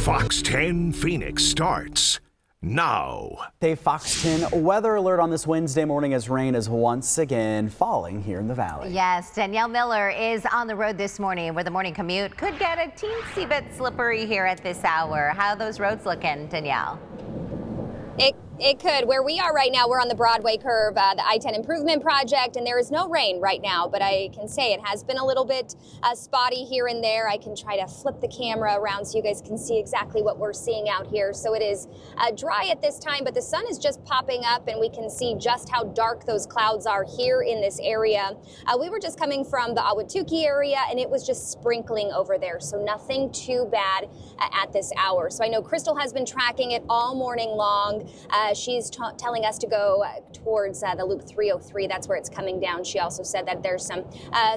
Fox 10 Phoenix starts now. A Fox 10 weather alert on this Wednesday morning as rain is once again falling here in the valley. Yes, Danielle Miller is on the road this morning where the morning commute could get a teensy bit slippery here at this hour. How are those roads looking, Danielle? It could. Where we are right now, we're on the Broadway curve, the I-10 improvement project, and there is no rain right now, but I can say it has been a little bit spotty here and there. I can try to flip the camera around so you guys can see exactly what we're seeing out here. So it is dry at this time, but the sun is just popping up and we can see just how dark those clouds are here in this area. We were just coming from the Ahwatukee area and it was just sprinkling over there, so nothing too bad at this hour. So I know Crystal has been tracking it all morning long. She's telling us to go towards the Loop 303. That's where it's coming down. She also said that there's some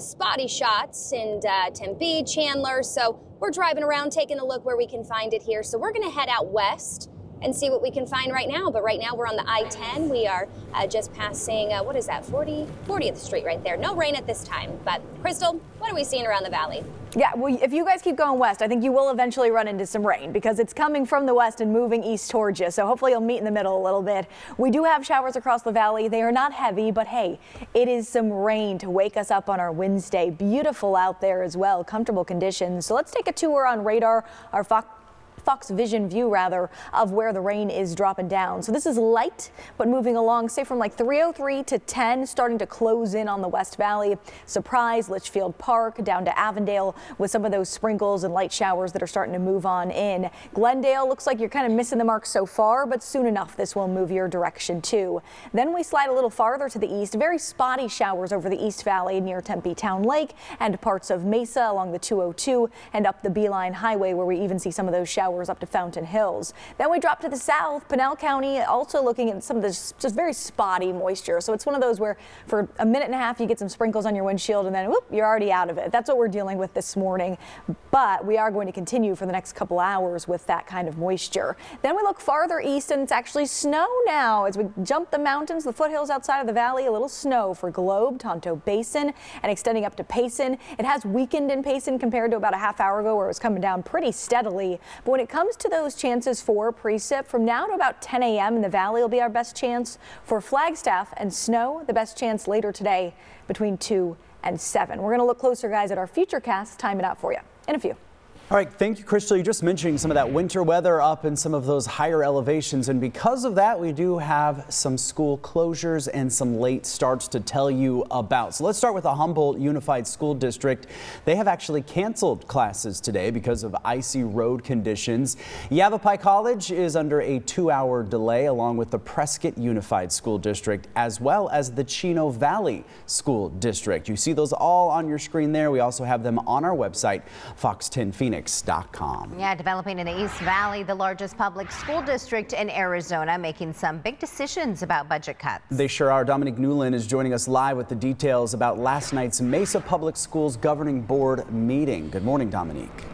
spotty shots in Tempe, Chandler. So we're driving around taking a look where we can find it here. So we're going to head out west and see what we can find right now. But right now we're on the I-10. We are just passing, what is that, 40th Street right there. No rain at this time. But Crystal, what are we seeing around the valley? Yeah, well, if you guys keep going west, I think you will eventually run into some rain because it's coming from the west and moving east towards you. So hopefully you'll meet in the middle a little bit. We do have showers across the valley. They are not heavy, but hey, it is some rain to wake us up on our Wednesday. Beautiful out there as well. Comfortable conditions. So let's take a tour on radar, our Fox Vision view rather, of where the rain is dropping down. So this is light, but moving along, say from like 303 to 10, starting to close in on the West Valley. Surprise, Litchfield Park down to Avondale with some of those sprinkles and light showers that are starting to move on in. Glendale looks like you're kind of missing the mark so far, but soon enough this will move your direction too. Then we slide a little farther to the east. Very spotty showers over the East Valley near Tempe Town Lake and parts of Mesa along the 202 and up the Beeline Highway, where we even see some of those showers up to Fountain Hills. Then we drop to the south, Pinell County, also looking at some of this just very spotty moisture. So it's one of those where for a minute and a half you get some sprinkles on your windshield and then whoop, you're already out of it. That's what we're dealing with this morning. But we are going to continue for the next couple hours with that kind of moisture. Then we look farther east and it's actually snow now as we jump the mountains, the foothills outside of the valley. A little snow for Globe, Tonto Basin, and extending up to Payson. It has weakened in Payson compared to about a half hour ago where it was coming down pretty steadily. But when it comes to those chances for precip, from now to about 10 a.m. in the valley will be our best chance. For Flagstaff and snow, the best chance later today between 2 and 7. We're going to look closer, guys, at our futurecast. Time it out for you in a few. All right, thank you, Crystal. You're just mentioning some of that winter weather up in some of those higher elevations, and because of that, we do have some school closures and some late starts to tell you about. So let's start with the Humboldt Unified School District. They have actually canceled classes today because of icy road conditions. Yavapai College is under a 2-hour delay, along with the Prescott Unified School District, as well as the Chino Valley School District. You see those all on your screen there. We also have them on our website, Fox10Phoenix.com. Yeah, developing in the East Valley, the largest public school district in Arizona, making some big decisions about budget cuts. They sure are. Dominique Newland is joining us live with the details about last night's Mesa Public Schools Governing Board meeting. Good morning, Dominique.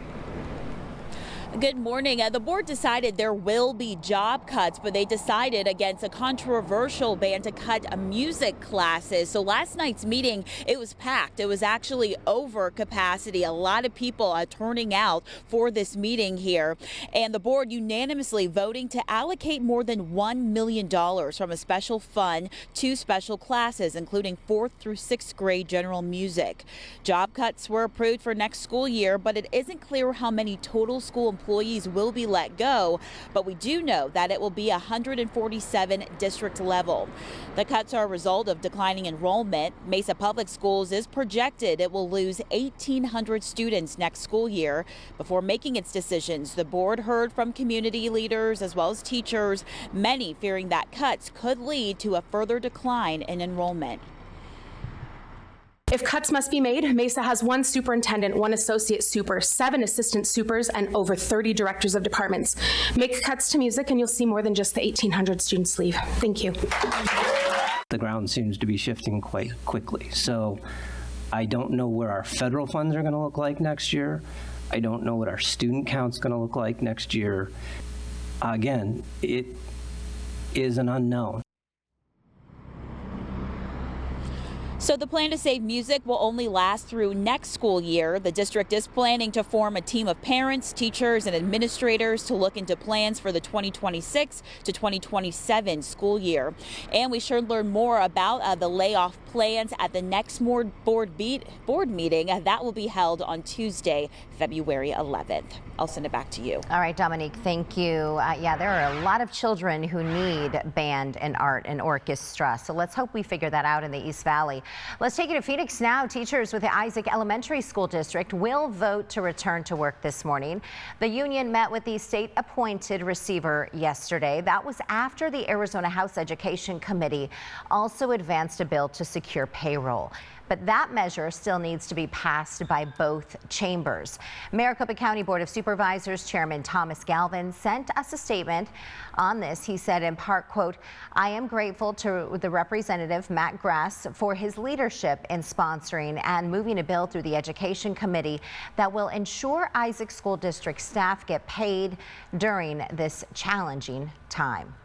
Good morning. The board decided there will be job cuts, but they decided against a controversial ban to cut music classes. So last night's meeting, it was packed. It was actually over capacity. A lot of people turning out for this meeting here. And the board unanimously voting to allocate more than $1 million from a special fund to special classes, including 4th through 6th grade general music. Job cuts were approved for next school year, but it isn't clear how many total school employees will be let go, but we do know that it will be 147 district level. The cuts are a result of declining enrollment. Mesa Public Schools is projected it will lose 1,800 students next school year. Before making its decisions, the board heard from community leaders as well as teachers, many fearing that cuts could lead to a further decline in enrollment. If cuts must be made, Mesa has 1 superintendent, 1 associate super, 7 assistant supers, and over 30 directors of departments. Make cuts to music and you'll see more than just the 1,800 students leave. Thank you. The ground seems to be shifting quite quickly. So I don't know where our federal funds are going to look like next year. I don't know what our student count's going to look like next year. Again, it is an unknown. So the plan to save music will only last through next school year. The district is planning to form a team of parents, teachers, and administrators to look into plans for the 2026 to 2027 school year. And we should learn more about the layoff plans at the next board meeting. That will be held on Tuesday, February 11th. I'll send it back to you. All right, Dominique, thank you. Yeah, there are a lot of children who need band and art and orchestra. So let's hope we figure that out in the East Valley. Let's take you to Phoenix now. Teachers with the Isaac Elementary School District will vote to return to work this morning. The union met with the state-appointed receiver yesterday. That was after the Arizona House Education Committee also advanced a bill to secure payroll. But that measure still needs to be passed by both chambers. Maricopa County Board of Supervisors Chairman Thomas Galvin sent us a statement on this. He said in part, quote, "I am grateful to the Representative Matt Grass for his leadership in sponsoring and moving a bill through the Education Committee that will ensure Isaac School District staff get paid during this challenging time."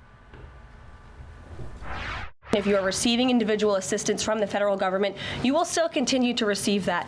If you are receiving individual assistance from the federal government, you will still continue to receive that.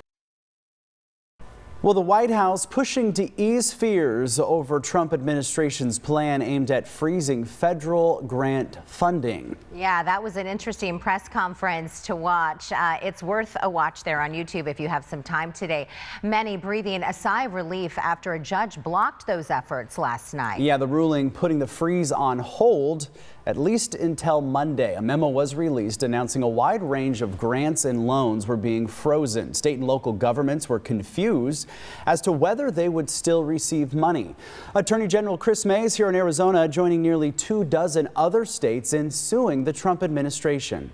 Well, the White House pushing to ease fears over Trump administration's plan aimed at freezing federal grant funding. Yeah, that was an interesting press conference to watch. It's worth a watch there on YouTube if you have some time today. Many breathing a sigh of relief after a judge blocked those efforts last night. Yeah, the ruling putting the freeze on hold at least until Monday. A memo was released announcing a wide range of grants and loans were being frozen. State and local governments were confused as to whether they would still receive money. Attorney General Chris May is here in Arizona, joining nearly 24 other states in suing the Trump administration.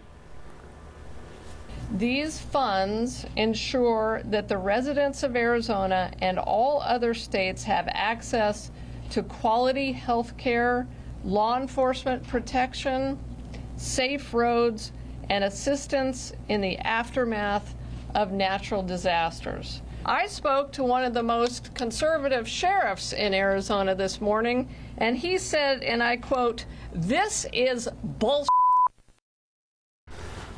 These funds ensure that the residents of Arizona and all other states have access to quality health care, law enforcement protection, safe roads, and assistance in the aftermath of natural disasters. I spoke to one of the most conservative sheriffs in Arizona this morning, and he said, and I quote, "This is bullshit."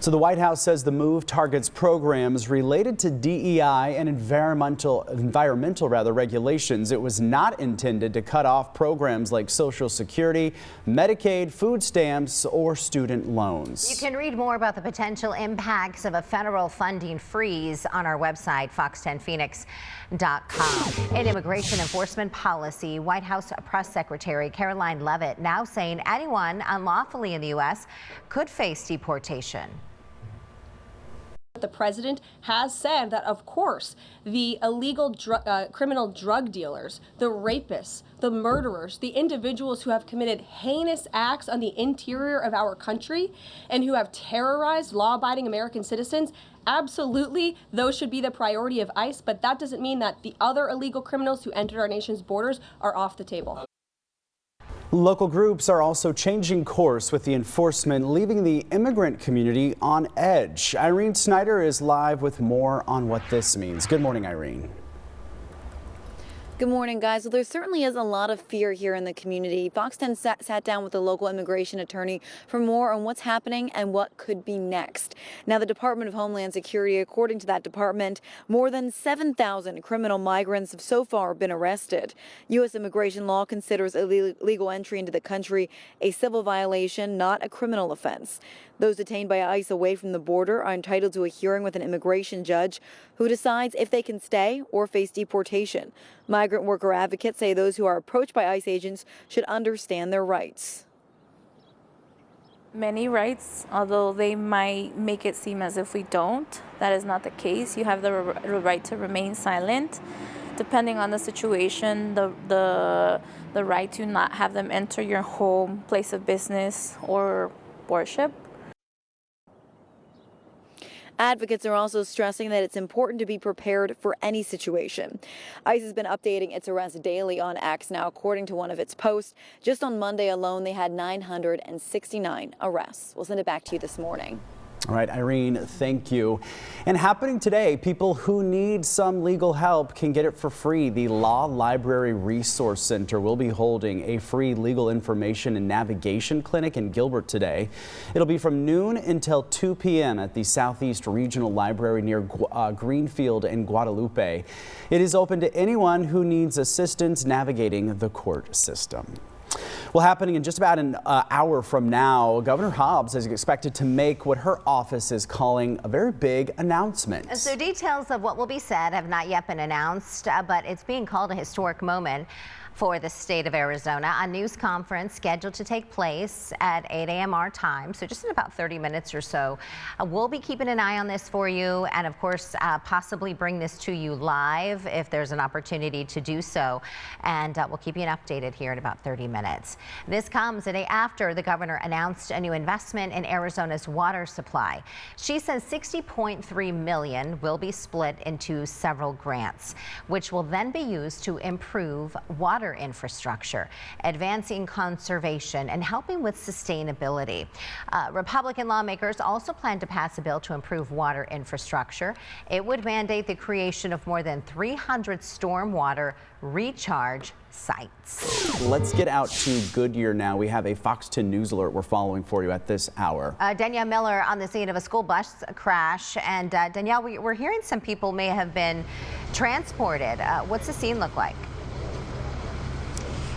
So the White House says the move targets programs related to DEI and environmental regulations. It was not intended to cut off programs like Social Security, Medicaid, food stamps, or student loans. You can read more about the potential impacts of a federal funding freeze on our website, fox10phoenix.com. In immigration enforcement policy, White House Press Secretary Caroline Leavitt now saying anyone unlawfully in the U.S. could face deportation. The president has said that, of course, the illegal criminal drug dealers, the rapists, the murderers, the individuals who have committed heinous acts on the interior of our country and who have terrorized law-abiding American citizens, absolutely, those should be the priority of ICE, but that doesn't mean that the other illegal criminals who entered our nation's borders are off the table. Local groups are also changing course with the enforcement, leaving the immigrant community on edge. Irene Snyder is live with more on what this means. Good morning, Irene. Good morning, guys. Well, there certainly is a lot of fear here in the community. Fox 10 sat down with the local immigration attorney for more on what's happening and what could be next. Now, the Department of Homeland Security, according to that department, more than 7,000 criminal migrants have so far been arrested. U.S. immigration law considers illegal entry into the country a civil violation, not a criminal offense. Those detained by ICE away from the border are entitled to a hearing with an immigration judge who decides if they can stay or face deportation. Migrant worker advocates say those who are approached by ICE agents should understand their rights. Many rights, although they might make it seem as if we don't. That is not the case. You have the right to remain silent. Depending on the situation, the right to not have them enter your home, place of business, or worship. Advocates are also stressing that it's important to be prepared for any situation. ICE has been updating its arrests daily on X now, according to one of its posts. Just on Monday alone, they had 969 arrests. We'll send it back to you this morning. All right, Irene, thank you. And happening today, people who need some legal help can get it for free. The Law Library Resource Center will be holding a free legal information and navigation clinic in Gilbert today. It'll be from noon until 2 p.m. at the Southeast Regional Library near Greenfield and Guadalupe. It is open to anyone who needs assistance navigating the court system. Well, happening in just about an hour from now, Governor Hobbs is expected to make what her office is calling a very big announcement. So details of what will be said have not yet been announced, but it's being called a historic moment for the state of Arizona. A news conference scheduled to take place at 8 a.m. our time, so just in about 30 minutes or so. We'll be keeping an eye on this for you, and of course possibly bring this to you live if there's an opportunity to do so, and we'll keep you updated here in about 30 minutes. This comes a day after the governor announced a new investment in Arizona's water supply. She says $60.3 million will be split into several grants, which will then be used to improve water infrastructure, advancing conservation, and helping with sustainability. Republican lawmakers also plan to pass a bill to improve water infrastructure. It would mandate the creation of more than 300 stormwater recharge sites. Let's get out to Goodyear now. We have a Fox 10 News alert we're following for you at this hour. Danielle Miller on the scene of a school bus crash. And Danielle, we're hearing some people may have been transported. What's the scene look like?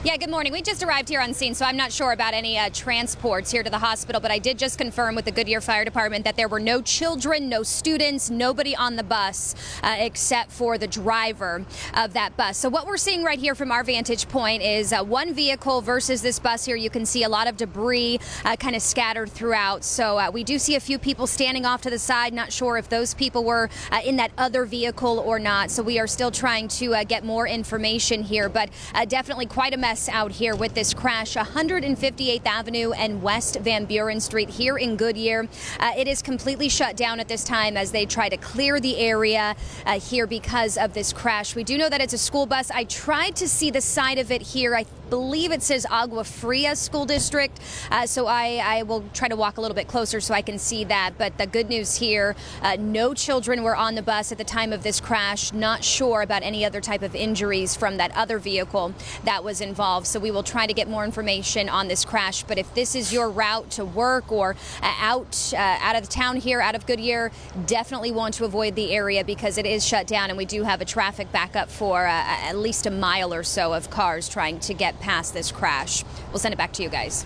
Yeah, good morning. We just arrived here on scene, so I'm not sure about any transports here to the hospital, but I did just confirm with the Goodyear Fire Department that there were no children, no students, nobody on the bus except for the driver of that bus. So what we're seeing right here from our vantage point is one vehicle versus this bus here. You can see a lot of debris kind of scattered throughout. So we do see a few people standing off to the side. Not sure if those people were in that other vehicle or not. So we are still trying to get more information here, but definitely quite a mess out here with this crash. 158th Avenue and West Van Buren Street here in Goodyear. It is completely shut down at this time as they try to clear the area here because of this crash. We do know that it's a school bus. I tried to see the side of it here. I believe it says Agua Fria School District, so I will try to walk a little bit closer so I can see that. But the good news here, no children were on the bus at the time of this crash. Not sure about any other type of injuries from that other vehicle that was involved. So we will try to get more information on this crash. But if this is your route to work or out of the town here, out of Goodyear, definitely want to avoid the area because it is shut down, and we do have a traffic backup for at least a mile or so of cars trying to get past this crash. We'll send it back to you guys.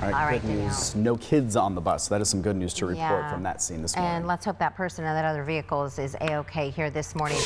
All right, good news. No kids on the bus. That is some good news to report from that scene this morning. And let's hope that person in that other vehicle is A-OK here this morning.